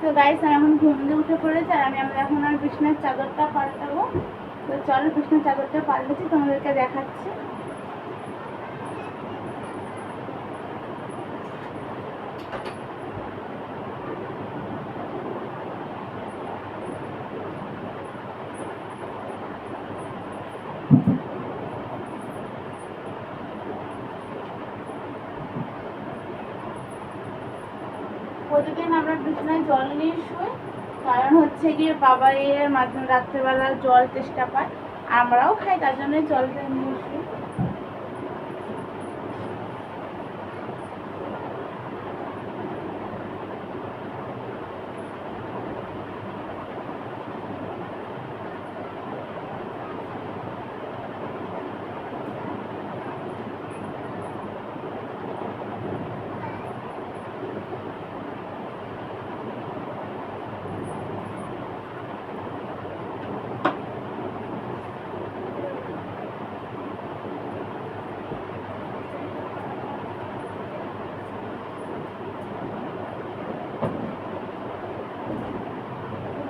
তো গাইস আমি এখন ঘুম দিয়ে উঠে পড়েছি আর আমি এখন আর বিছানার চাদরটা পাল্টাবো। তো চলো বিছানার চাদরটা পাল্টেছি তোমাদেরকে দেখাচ্ছি। প্রতিদিন আমরা বিছানায় জল নিয়ে শুই, কারণ হচ্ছে গিয়ে বাবা এর মাঝে রাত্রেবেলা জল তেষ্টা পায়, আমরাও খাই, তার জন্যই জলটা নিয়ে শুই।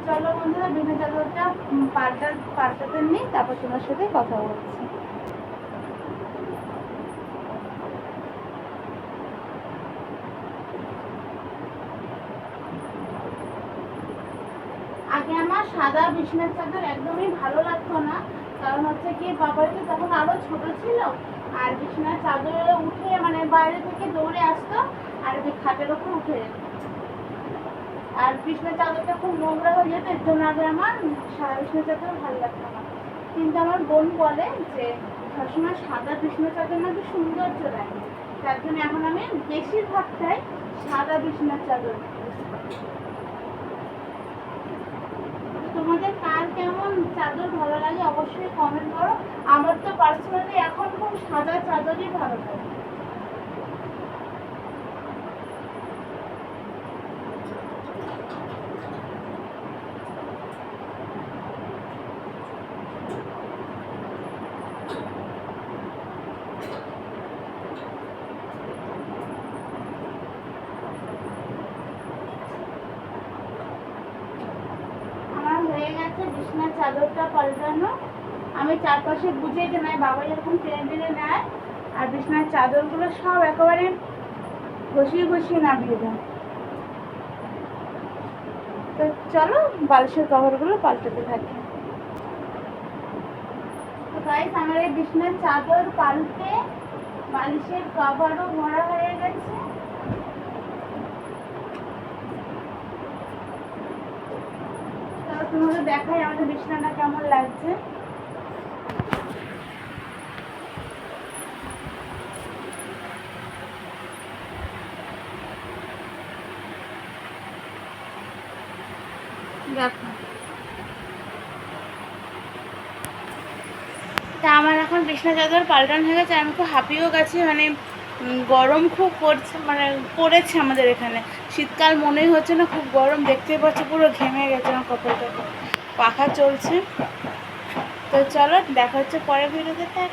চলো বন্ধুরা বিছানা চাদরটা পাল্টাতে নিই, তারপর তোমার সাথে কথা বলছি। আগে আমার সাদা বিছানার চাদর একদমই ভালো লাগতো না, কারণ হচ্ছে কি বাবা তো তখন আরো ছোট ছিল, আর বিছানার চাদরে উঠে মানে বাইরে থেকে দৌড়ে আসতো আর খাটের ওপর উঠে যেত, আর বিছানার চাদরটা খুব নোংরা হয়ে যেত, এর জন্য আগে আমার সাদা বিছানার চাদর ভালো লাগতো না। কিন্তু আমার বোন বলে যে সবসময় সাদা বিছানার চাদর নাকি সৌন্দর্য লাগে, তার জন্য এখন আমি বেশিরভাগটাই সাদা বিছানার চাদর। তোমাদের কার কেমন চাদর ভালো লাগে অবশ্যই কমেন্ট করো। আমার তো পার্সোনালি এখন খুব সাদা চাদরই ভালো লাগে। হয়ে গেছে বিছানার চাদরটা পাল্টানো, আমি চারপাশে বুঝে যে নেয়, বাবা এরকম টেনে টেনে নেয় আর বিছানার চাদরগুলো সব একেবারে ঘষিয়ে ঘষিয়ে নামিয়ে দেয়। তো চলো বালিশের কভারগুলো পাল্টাতে থাকি। তো গাইস আমার এই বিছানার চাদর পাল্টে বালিশের কভারও ভরা হয়ে গেছে। তোমাকে দেখাই আমাদের বিছানাটা কেমন লাগছে। দেখো তা আমার এখন বিছানা চাদর পাল্টানো হয়ে গেছে, আমি খুব হাঁপিয়েও গেছি, মানে গরম খুব পড়ছে, মানে পড়েছে আমাদের এখানে, শীতকাল মনেই হচ্ছে না, খুব গরম, দেখতেই পাচ্ছি পুরো ঘেমে গেছে আমার কপালটা, পাখা চলছে। তো চলো দেখা হচ্ছে পরের ভিডিওতে।